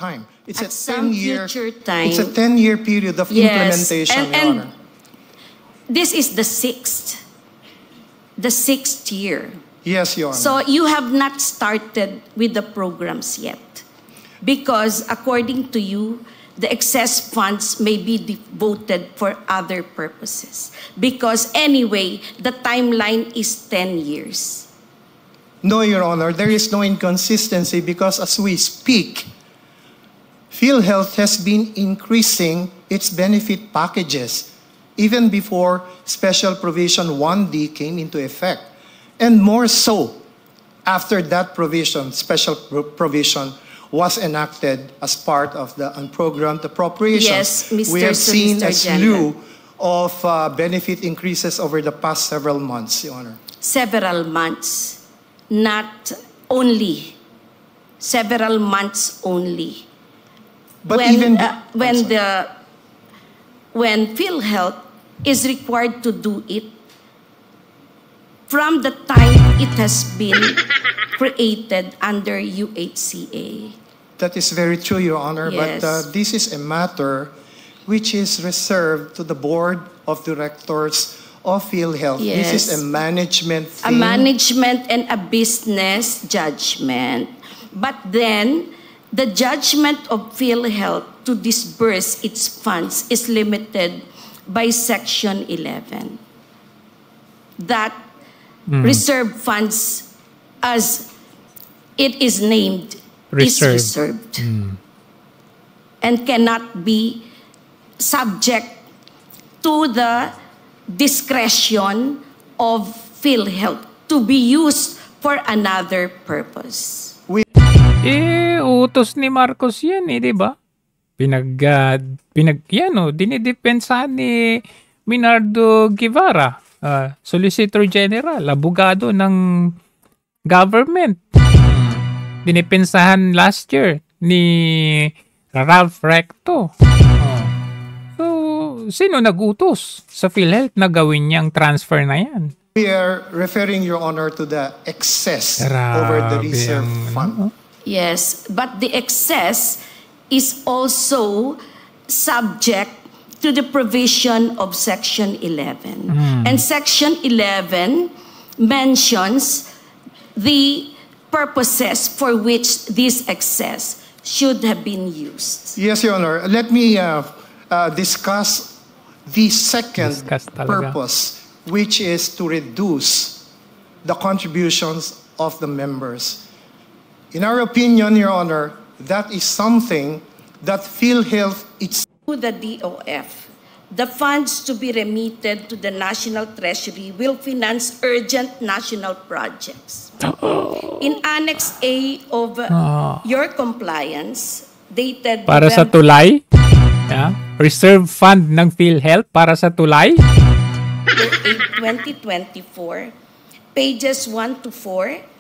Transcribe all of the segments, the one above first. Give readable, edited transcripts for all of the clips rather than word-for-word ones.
time. It's At some future time. It's a 10-year period of implementation, Your Honor. This is the sixth year. Yes, Your Honor. So you have not started with the programs yet. Because according to you, the excess funds may be devoted for other purposes. Because anyway, the timeline is 10 years. No, Your Honor, there is no inconsistency because as we speak, PhilHealth has been increasing its benefit packages even before Special Provision 1D came into effect. And more so, after that provision, special provision, was enacted as part of the unprogrammed appropriations. Yes, Mr. We have seen a Solicitor slew of benefit increases over the past several months, Your Honor. Several months, not only. Several months only. But when PhilHealth is required to do it, from the time it has been created under UHCA. That is very true, Your Honor, Yes. but this is a matter which is reserved to the Board of Directors of PhilHealth. Yes. This is a management A thing. management and a business judgment. But then, the judgment of PhilHealth to disburse its funds is limited by Section 11. That reserve funds, as it is named, is reserved. And cannot be subject to the discretion of PhilHealth to be used for another purpose. Utos ni Marcos yan di ba? Dinidepensahan ni Minardo Guevara, Solicitor General, abogado ng government. Dinipensahan last year ni Ralph Recto. So, sino nag-utos sa PhilHealth na gawin niyang transfer na yan? We are referring, Your Honor, to the excess over the reserve fund. Yes, but the excess is also subject to the provision of Section 11. And Section 11 mentions the purposes for which this excess should have been used. Yes, Your Honor. Let me discuss the second purpose, which is to reduce the contributions of the members. In our opinion, Your Honor, that is something that PhilHealth itself. To the DOF, the funds to be remitted to the National Treasury will finance urgent national projects. In Annex A of your compliance, dated para sa tulay? Reserve fund ng PhilHealth para sa tulay? 2024, pages 1 to 4,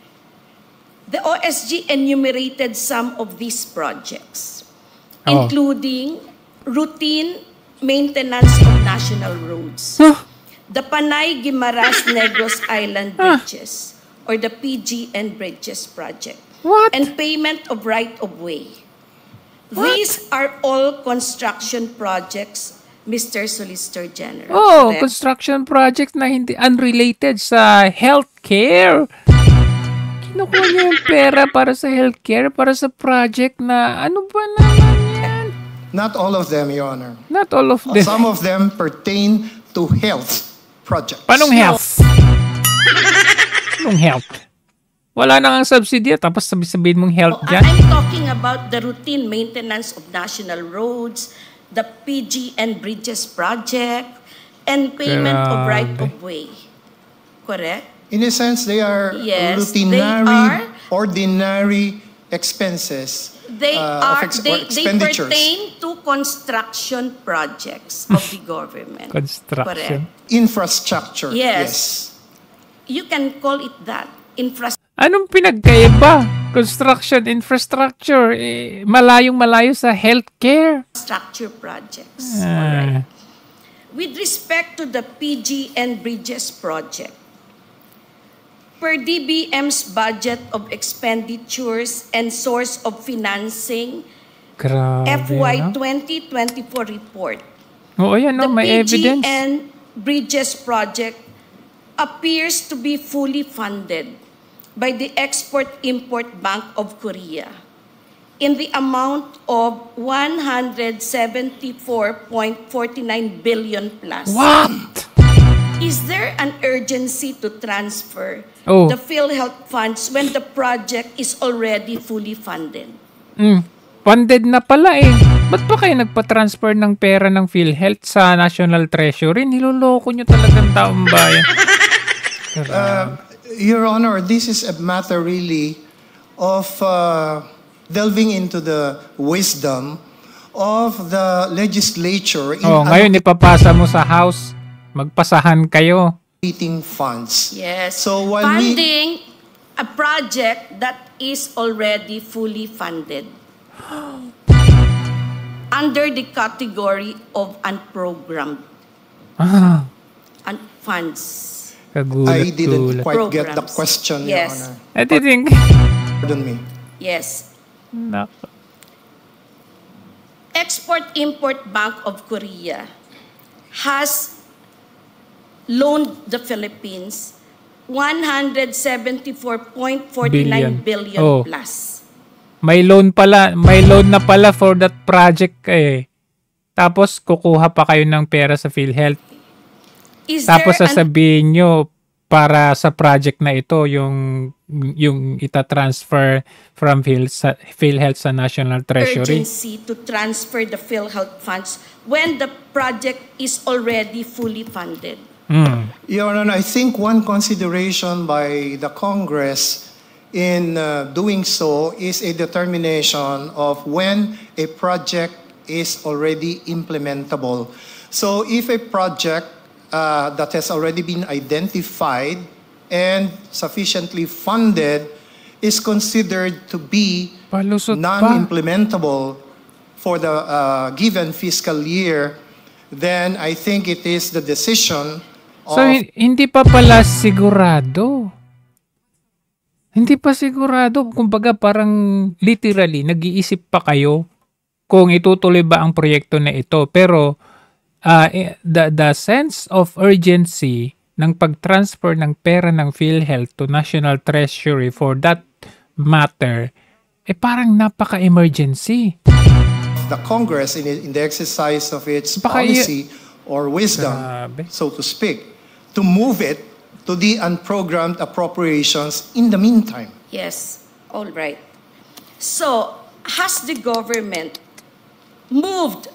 the OSG enumerated some of these projects, including routine maintenance of national roads, the Panay-Guimaras-Negros Island Bridges, or the PGN Bridges project, and payment of right-of-way. These are all construction projects, Mr. Solicitor General. Construction projects na hindi unrelated sa healthcare. Kinukuha niyo yung pera para sa healthcare, para sa project na ano ba naman yan? Not all of them, Your Honor. Not all of them. Some of them pertain to health projects. Panong health? Anong health? Wala na ang subsidy tapos sabihin mong health dyan? I'm talking about the routine maintenance of national roads, the PGN Bridges project, and payment of right-of-way. Correct? In a sense, they are ordinary expenses. They expenditures. pertain to construction projects of the government. Construction. Correct. Infrastructure. Yes. You can call it that. Infrastructure. Anong pinagkaiba? Construction, infrastructure, malayong-malayo sa healthcare. Structure projects. Alright. With respect to the PGN Bridges project, per DBM's budget of expenditures and source of financing Grabe, FY no? 2024 report. Oo, yan, no? The May evidence. PGN Bridges project appears to be fully funded by the Export-Import Bank of Korea in the amount of 174.49 billion plus. What? Is there an urgency to transfer Oh. the PhilHealth funds when the project is already fully funded? Funded na pala eh. Ba't pa kayo nagpa-transfer ng pera ng PhilHealth sa National Treasury? Niloloko nyo talagang taong bayan. Your Honor, this is a matter really of delving into the wisdom of the legislature in Ngayon ipapasa mo sa House. Magpasahan kayo. allocating funds. Yes. So when funding a project that is already fully funded under the category of unprogrammed funds. I didn't Kagulat-gulat. quite get the Programs. question, Yes. Your Honor. I think... Pardon me. Yes. Nako. Export-Import Bank of Korea has loaned the Philippines 174.49 billion Oh. plus. May loan na pala for that project eh. Tapos kukuha pa kayo ng pera sa PhilHealth. Is Tapos there an sasabihin nyo para sa project na ito yung ita-transfer from PhilHealth sa National Treasury. urgency to transfer the PhilHealth funds when the project is already fully funded? Your Honor, I think one consideration by the Congress in doing so is a determination of when a project is already implementable. So if a project that has already been identified and sufficiently funded is considered to be Palusot pa. non-implementable for the given fiscal year, then I think it is the decision So, of hindi pa pala sigurado. Hindi pa sigurado. Kumbaga parang literally, nag-iisip pa kayo kung itutuloy ba ang proyekto na ito. Pero the sense of urgency ng pag-transfer ng pera ng PhilHealth to National Treasury for that matter, parang napaka-emergency. the Congress in the exercise of its Baka policy or wisdom, Grabe. so to speak, to move it to the unprogrammed appropriations in the meantime. Yes, all right. So, has the government moved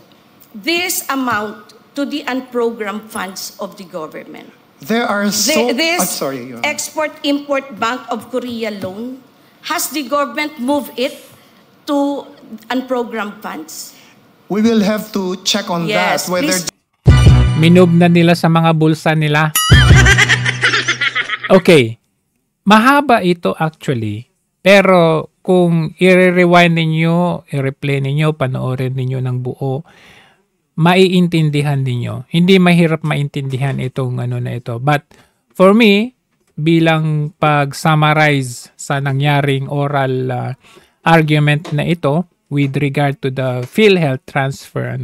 this amount to the unprogrammed funds of the government? There are so... This I'm sorry, Your Honor. Export-Import Bank of Korea loan, has the government moved it to unprogrammed funds? We will have to check on Yes, that, whether please. Minob na nila sa mga bulsa nila. Okay. Mahaba ito actually. Pero kung i-rewind ninyo, i-replay ninyo, panoorin ninyo ng buo, maiintindihan ninyo. Hindi mahirap maintindihan itong ano na ito. But for me, bilang pag-summarize sa nangyaring oral argument na ito with regard to the PhilHealth transfer,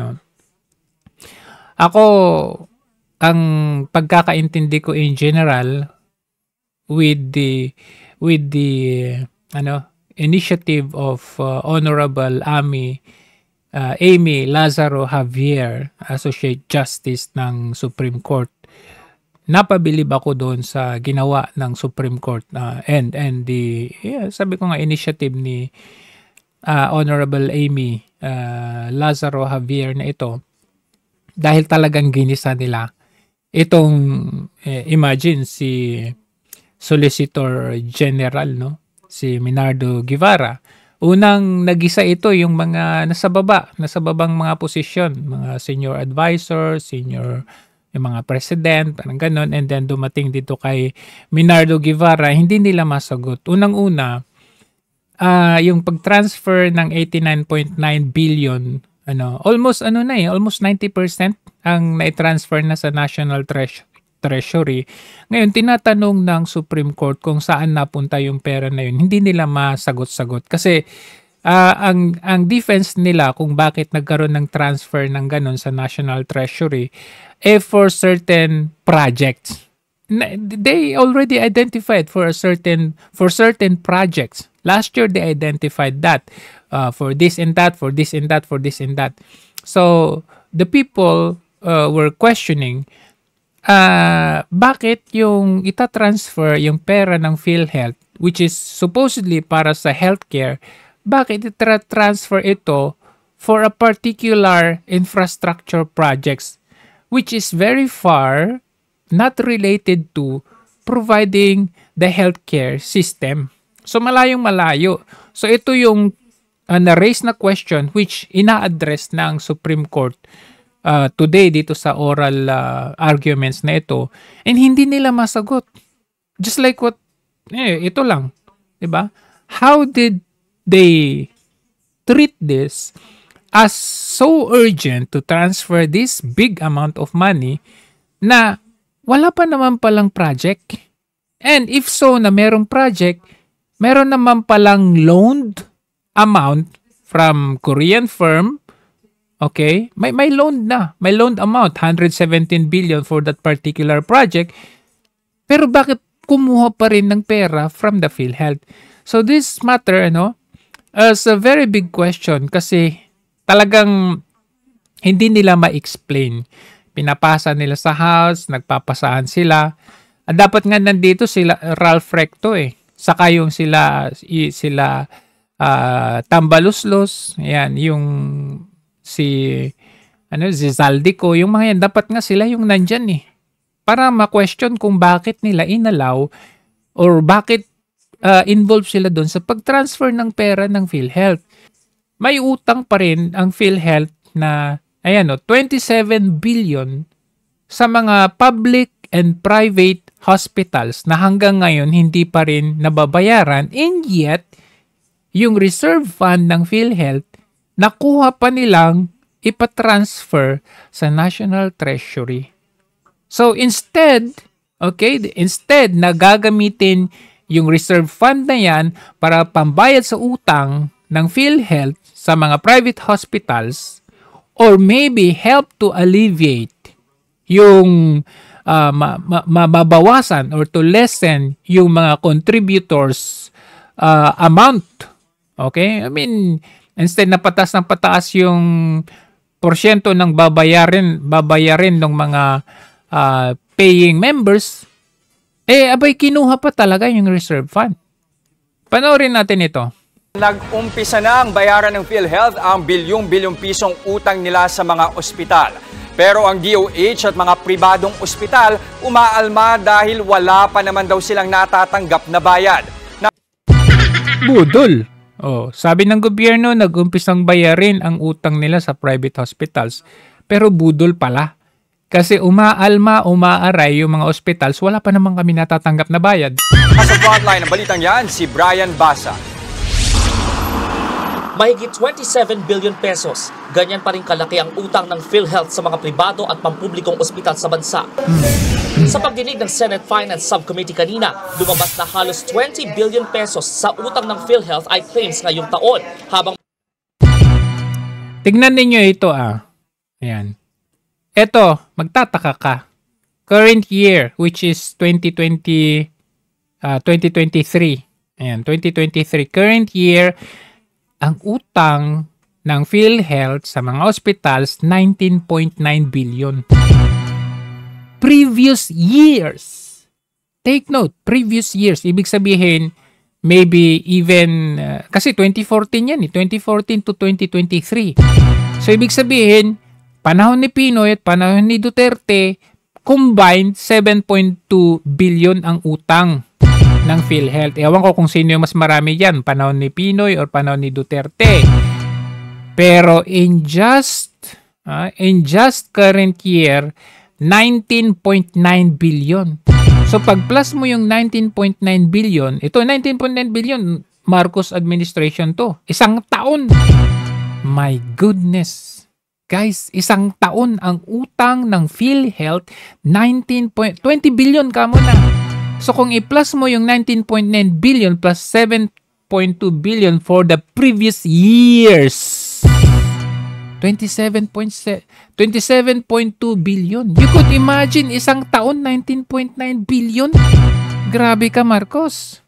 ako, ang pagkakaintindi ko in general with the initiative of Honorable Amy Lazaro Javier, Associate Justice ng Supreme Court. Napabilib ako doon sa ginawa ng Supreme Court and sabi ko nga initiative ni Honorable Amy Lazaro Javier na ito. Dahil talagang ginisa nila itong imagine si Solicitor General si Minardo Guevara. Unang nagisa ito yung mga nasa babang mga posisyon, mga senior advisor, yung mga president, parang ganon, and then dumating dito kay Minardo Guevara, hindi nila masagot. Unang-una, yung pag-transfer ng 89.9 billion almost 90% ang na-transfer na sa National Treasury. Ngayon, tinatanong ng Supreme Court kung saan napunta yung pera na yun. Hindi nila masagot-sagot. Kasi ang defense nila kung bakit nagkaroon ng transfer ng ganun sa National Treasury for certain projects. They already identified for certain projects. Last year they identified that for this and that, for this and that, for this and that. So the people were questioning bakit yung ita-transfer yung pera ng PhilHealth, which is supposedly para sa healthcare, bakit ita-transfer ito for a particular infrastructure projects which is very far not related to providing the healthcare system. So malayong malayo. So ito yung na-raise na question which ina-address ng Supreme Court today dito sa oral arguments na ito, and hindi nila masagot. Just like what ito lang, 'di ba? How did they treat this as so urgent to transfer this big amount of money na wala pa naman palang project? And if so na merong project, meron naman palang loaned amount from Korean firm. Okay? May loan na. May loaned amount, 117 billion for that particular project. Pero bakit kumuha pa rin ng pera from the PhilHealth? So this matter, is a very big question kasi talagang hindi nila ma-explain. Pinapasa nila sa House, nagpapasahan sila. At dapat nga nandito sila Ralph Recto Saka yung sila Tambaluslos, yan, yung si Zaldico, yung mga yan, dapat nga sila yung nandyan para ma-question kung bakit nila inalaw or bakit involved sila doon sa pag-transfer ng pera ng PhilHealth. May utang pa rin ang PhilHealth na 27 billion sa mga public and private hospitals na hanggang ngayon hindi pa rin nababayaran, and yet yung reserve fund ng PhilHealth nakuha pa nilang ipatransfer sa National Treasury. So instead na gagamitin yung reserve fund na yan para pambayad sa utang ng PhilHealth sa mga private hospitals, or maybe help to alleviate yung mabawasan or to lessen yung mga contributors amount. Okay? I mean, instead na patas ng pataas yung porsyento ng babayarin ng mga paying members, abay kinuha pa talaga yung reserve fund. Panoorin natin ito. Nag-umpisa na ang bayaran ng PhilHealth ang bilyong-bilyong pisong utang nila sa mga ospital. Pero ang DOH at mga pribadong ospital umaalma dahil wala pa naman daw silang natatanggap na bayad. Budol! Sabi ng gobyerno, nag-umpisang bayarin ang utang nila sa private hospitals. Pero budol pala. Kasi umaaray yung mga hospitals, wala pa naman kami natatanggap na bayad. Sa frontline ng balitang yan, si Brian Basa. Mahigit 27 billion pesos. Ganyan pa rin kalaki ang utang ng PhilHealth sa mga pribado at pampublikong ospital sa bansa. Sa pagdinig ng Senate Finance Subcommittee kanina, lumabas na halos 20 billion pesos sa utang ng PhilHealth ay claims ngayong taon. Habang tignan ninyo ito Ayan. Ito, magtataka ka. Current year, which is 2023. Ayan, 2023. Current year, ang utang ng PhilHealth sa mga hospitals, 19.9 billion. Previous years. Take note, previous years. Ibig sabihin, maybe even, kasi 2014 yan 2014 to 2023. So, ibig sabihin, panahon ni Pinoy at panahon ni Duterte, combined 7.2 billion ang utang ng PhilHealth. Ewan ko kung sino yung mas marami dyan, panahon ni Pinoy or panahon ni Duterte. Pero in just current year, 19.9 billion. So pag plus mo yung 19.9 billion, ito 19.9 billion, Marcos administration to. Isang taon. My goodness. Guys, isang taon ang utang ng PhilHealth, 20 billion ka mo na. So kung i-plus mo yung 19.9 billion plus 7.2 billion for the previous years. 27.2 billion. You could imagine isang taon 19.9 billion. Grabe ka, Marcos.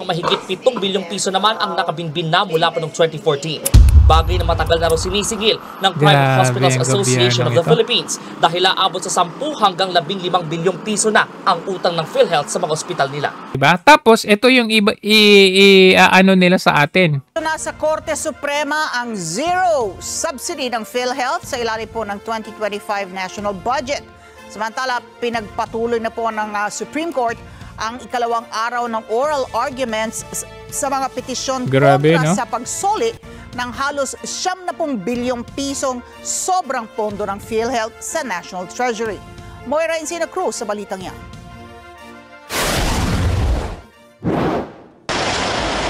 Mahigit 7 bilyong piso naman ang nakabinbin na mula pa noong 2014. Bagay na matagal na raw sinisingil ng Private Hospitals Association of the Philippines dahil aabot sa 10 hanggang 15 bilyong piso na ang utang ng PhilHealth sa mga ospital nila. Diba? Tapos, ito yung iba, ano nila sa atin. Nasa Korte Suprema ang zero subsidy ng PhilHealth sa ilalim po ng 2025 national budget. Samantala, pinagpatuloy na po ng Supreme Court ang ikalawang araw ng oral arguments sa mga petisyon kontra sa pagsoli ng halos 70 bilyong pisong sobrang pondo ng PhilHealth sa National Treasury. Moira Encina Cruz sa balitang yan.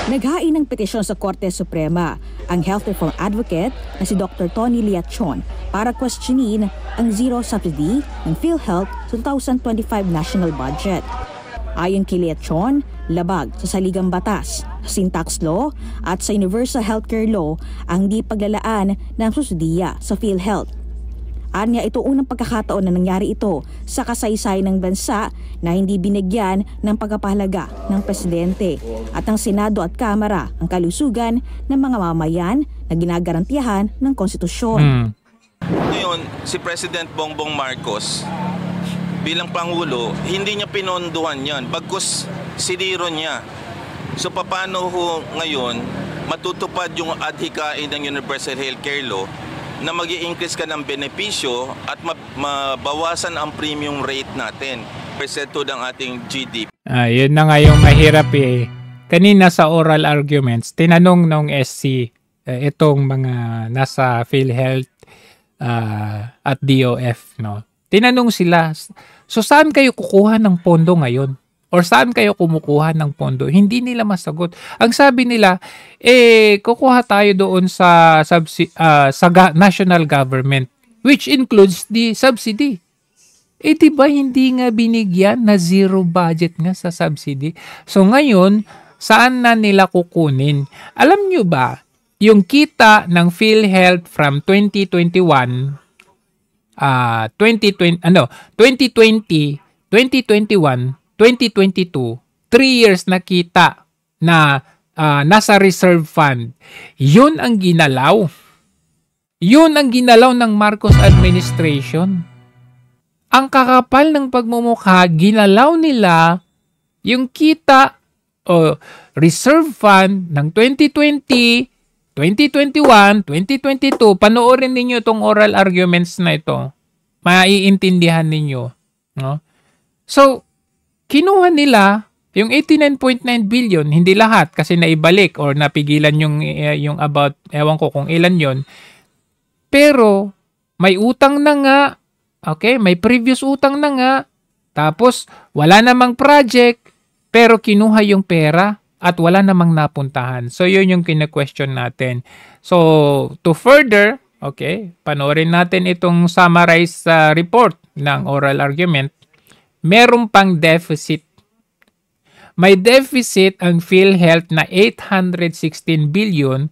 Naghain ng petisyon sa Korte Suprema ang health reform advocate na si Dr. Tony Liachon para questionin ang zero subsidy ng PhilHealth sa 2025 national budget. Ayon kay Liachon, labag sa saligang batas, syntax law at sa universal healthcare law ang di paglalaan ng subsidiya sa PhilHealth. Anya ito unang pagkakataon na nangyari ito sa kasaysayan ng bansa na hindi binigyan ng pagpapahalaga ng Presidente at ng Senado at Kamara ang kalusugan ng mga mamayan na ginagarantiyahan ng konstitusyon. Ngayon, si President Bongbong Marcos bilang Pangulo, hindi niya pinondohan yan, bagkus siniro niya. So paano ho ngayon matutupad yung adhikain ng Universal Healthcare Law na mag-i-increase ka ng benepisyo at mabawasan ang premium rate natin percento ng ating GDP. Yun na nga yung mahirap eh. Kanina sa oral arguments, tinanong ng SC itong mga nasa PhilHealth at DOF, no? Tinanong sila, so saan kayo kukuha ng pondo ngayon? Or saan kayo kumukuha ng pondo? Hindi nila masagot. Ang sabi nila, kukuha tayo doon sa national government, which includes the subsidy. Diba hindi nga binigyan na zero budget nga sa subsidy? So ngayon, saan na nila kukunin? Alam nyo ba, yung kita ng PhilHealth from 2020, 2021, 2022, 3 years na kita na nasa reserve fund. Yun ang ginalaw. Yun ang ginalaw ng Marcos administration. Ang kakapal ng pagmumukha, ginalaw nila yung kita o reserve fund ng 2020, 2021, 2022, panoorin ninyo itong oral arguments na ito. Maiintindihan ninyo. No? So, kinuha nila yung 89.9 billion, hindi lahat kasi naibalik or napigilan yung about, ewan ko kung ilan yon. Pero, may utang na nga, okay, may previous utang na nga, tapos wala namang project, pero kinuha yung pera, at wala namang napuntahan. So, yun yung kina-question natin. So, to further, okay, panoorin natin itong summarized report ng oral argument. Meron pang deficit. May deficit ang PhilHealth na 816 billion,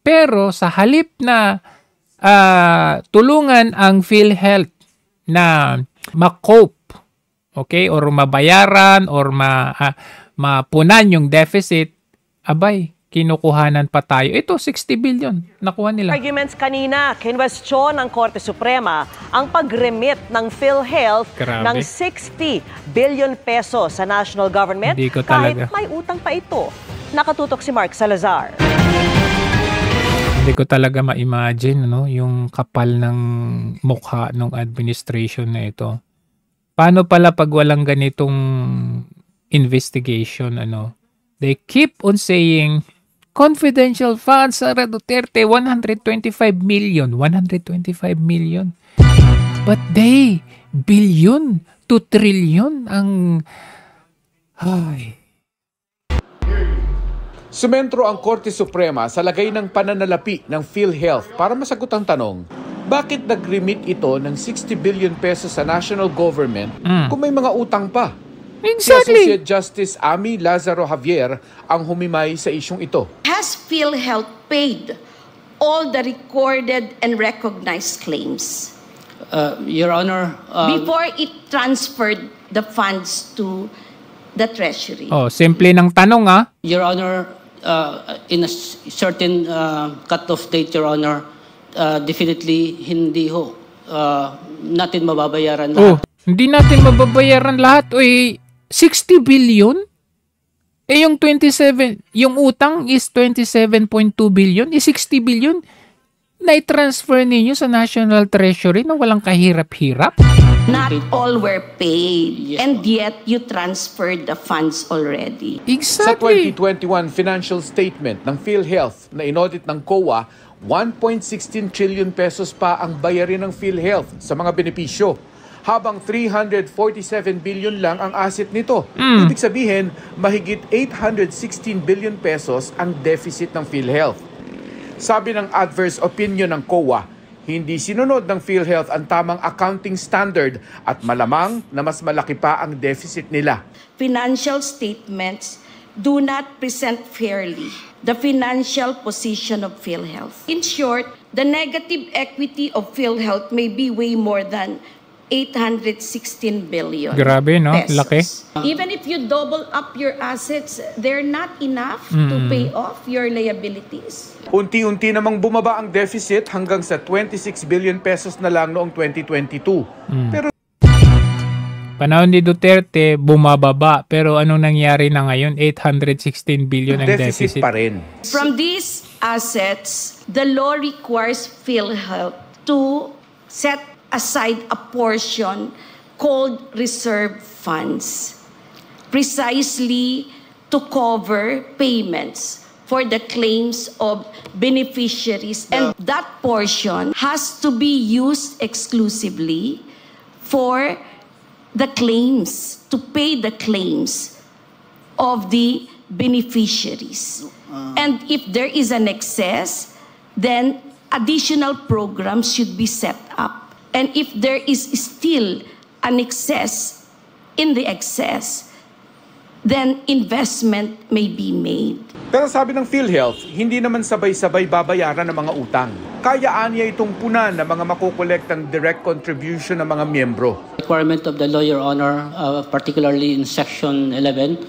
pero sa halip na tulungan ang PhilHealth na ma-cope, okay, or mabayaran, or mapunan yung deficit, abay, kinukuhanan pa tayo. Ito, 60 billion. Nakuha nila. Arguments kanina, kinwestiyon ng Korte Suprema ang pag-remit ng PhilHealth ng 60 billion pesos sa national government kahit may utang pa ito. Nakatutok si Mark Salazar. Hindi ko talaga ma-imagine yung kapal ng mukha ng administration na ito. Paano pala pag walang ganitong investigation, they keep on saying confidential funds Sara Duterte 125 million. But they billion to trillion ang Sumentro ang Korte Suprema sa lagay ng pananalapi ng PhilHealth para masagot ang tanong, bakit nag-remit ito ng 60 billion pesos sa national government kung may mga utang pa? Si Associate Justice Amy Lazaro Javier ang humimay sa isyong ito. Has PhilHealth paid all the recorded and recognized claims? Your Honor, before it transferred the funds to the Treasury. Oh, simple ng tanong Your Honor, in a certain cut-off date, Your Honor, definitely hindi ho natin mababayaran lahat. Hindi natin mababayaran lahat. 60 billion? Yung 27, yung utang is 27.2 billion, 60 billion na-transfer ninyo sa National Treasury na walang kahirap-hirap? Not all were paid, and yet you transferred the funds already. Exactly. Sa 2021 financial statement ng PhilHealth na inaudit ng COA, 1.16 trillion pesos pa ang bayarin ng PhilHealth sa mga benepisyo, habang 347 billion lang ang asset nito. Ibig sabihin, mahigit 816 billion pesos ang deficit ng PhilHealth. Sabi ng adverse opinion ng COA, hindi sinunod ng PhilHealth ang tamang accounting standard at malamang na mas malaki pa ang deficit nila. Financial statements do not present fairly the financial position of PhilHealth. In short, the negative equity of PhilHealth may be way more than 816 billion. Grabe, no? Pesos. Laki. Even if you double up your assets, they're not enough to pay off your liabilities. Unti-unti namang bumaba ang deficit hanggang sa 26 billion pesos na lang noong 2022. Pero panahon ni Duterte, bumababa. Pero anong nangyari na ngayon? 816 billion ang deficit pa rin. From these assets, the law requires PhilHealth to set aside a portion called reserve funds, precisely to cover payments for the claims of beneficiaries. And that portion has to be used exclusively for the claims, to pay the claims of the beneficiaries. And if there is an excess, then additional programs should be set up. And if there is still an excess in the excess, then investment may be made. Pero sabi ng PhilHealth, hindi naman sabay-sabay babayaran ng mga utang. Kayaan niya itong punan ng mga makukolektang direct contribution ng mga miyembro. Requirement of the law, Your Honor, particularly in Section 11,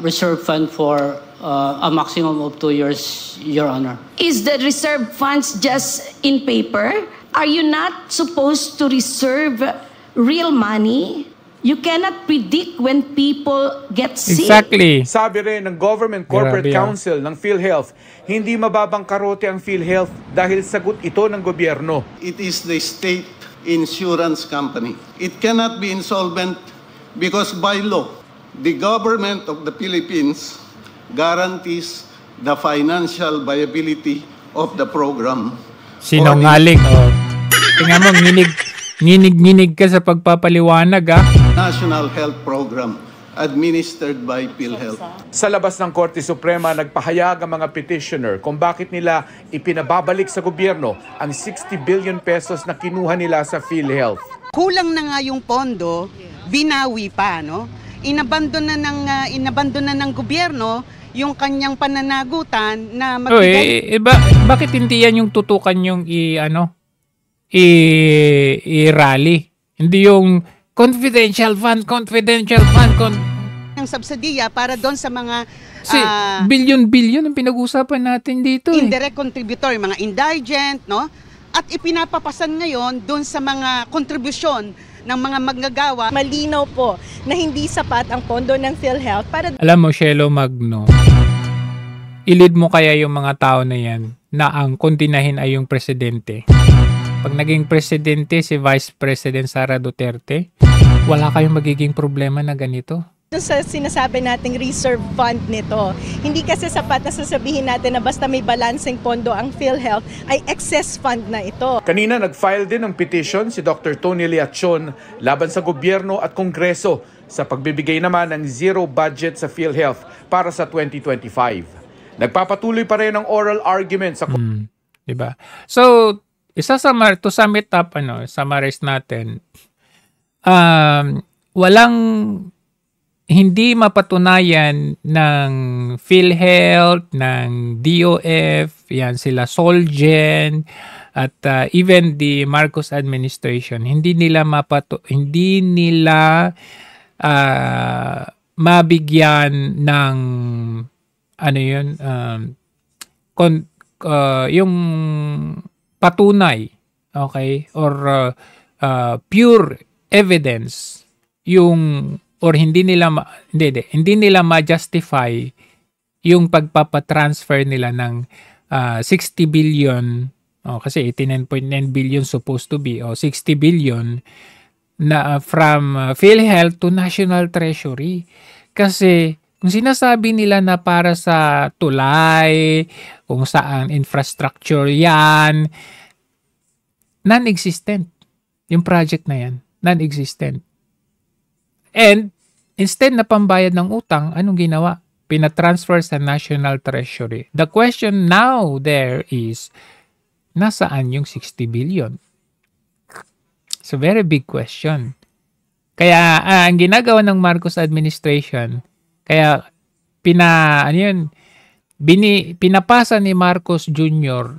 reserve fund for a maximum of 2 years, Your Honor. Is the reserve funds just in paper? Are you not supposed to reserve real money? You cannot predict when people get sick. Exactly. Sabi rin ng Government Corporate Council ng PhilHealth, hindi mababang karote ang PhilHealth dahil sagot ito ng gobyerno. It is the state insurance company. It cannot be insolvent because by law, the government of the Philippines guarantees the financial viability of the program. Sinungaling. Tingnan mo, nginig ka sa pagpapaliwanag National Health Program administered by PhilHealth. Sa labas ng Korte Suprema, nagpahayag ang mga petitioner kung bakit nila ipinababalik sa gobyerno ang 60 billion pesos na kinuha nila sa PhilHealth. Kulang na nga yung pondo, binawi pa, no? Inabandon na ng gobyerno yung kanyang pananagutan na magbigay. Bakit hindi yan yung tutukan yung i-rally? Hindi yung confidential fund. Ng subsidiya para doon sa mga billion ang pinag-usapan natin dito. Indirect contributor, mga indigent, no? At ipinapapasan ngayon doon sa mga kontribusyon ng mga manggagawa. Malinaw po na hindi sapat ang pondo ng PhilHealth para... Alam mo, Shelo Magno, ilid mo kaya yung mga tao na yan na ang kondinahin ay yung presidente. Pag naging presidente si Vice President Sara Duterte, wala kayong magiging problema na ganito. Sa sinasabi nating reserve fund nito, hindi kasi sapat na sasabihin natin na basta may balancing pondo ang PhilHealth ay excess fund na ito. Kanina nag-file din ng petition si Dr. Tony Liachon laban sa gobyerno at kongreso sa pagbibigay naman ng zero budget sa PhilHealth para sa 2025. Nagpapatuloy pa rin ang oral argument sa... Diba? So, to sum it up, summarize natin, walang hindi mapatunayan ng PhilHealth, ng DOF, yan sila Solgen, at even the Marcos administration, hindi nila mabigyan ng yung patunay, okay, or pure evidence or hindi nila ma-justify yung pagpapatransfer nila ng 60 billion kasi 89.9 billion supposed to be 60 billion na from PhilHealth to National Treasury. Kasi kung sinasabi nila na para sa tulay, kung saan infrastructure yan, non-existent. Yung project na yan, non-existent. And instead na pambayad ng utang, anong ginawa? Pinatransfer sa National Treasury. The question now there is, nasaan yung 60 billion? It's a very big question. Kaya ang ginagawa ng Marcos administration, kaya pinapasa ni Marcos Jr.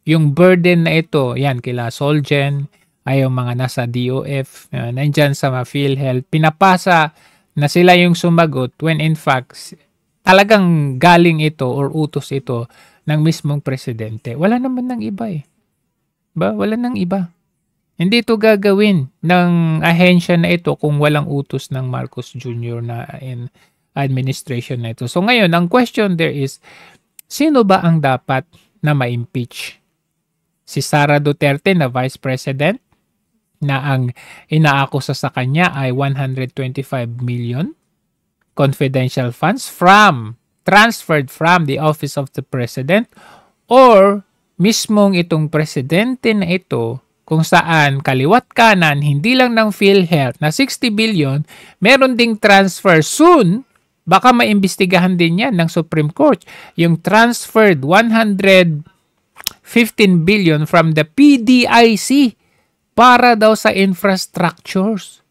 yung burden na ito, yan kila Solgen, ay yung mga nasa DOF, nandyan sa PhilHealth, pinapasa na sila yung sumagot when in fact talagang galing ito or utos ito ng mismong presidente. Wala naman ng iba eh. Wala nang iba. Hindi ito gagawin ng ahensya na ito kung walang utos ng Marcos Jr. na in administration na ito. So ngayon, ang question there is, sino ba ang dapat na ma-impeach? Si Sara Duterte na Vice President na ang inaakusa sa kanya ay 125 million confidential funds transferred from the Office of the President, or mismong itong presidente na ito kung saan kaliwat kanan, hindi lang ng PhilHealth na 60 billion, meron ding transfer soon, baka maimbestigahan din yan ng Supreme Court, yung transferred 115 billion from the PDIC para daw sa infrastructures.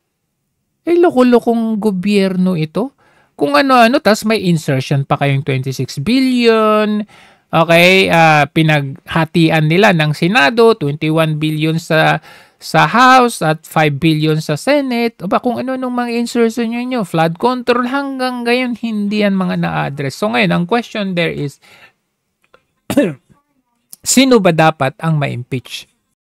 Loko-lokong gobyerno ito. Kung ano-ano, tas may insertion pa kayong 26 billion. Okay, pinaghatian nila ng Senado, 21 billion sa House at 5 billion sa Senate. O ba kung ano-anong mga insertion nyo, flood control, hanggang ngayon hindi yan mga na-address. So ngayon, ang question there is, sino ba dapat ang ma-impeach?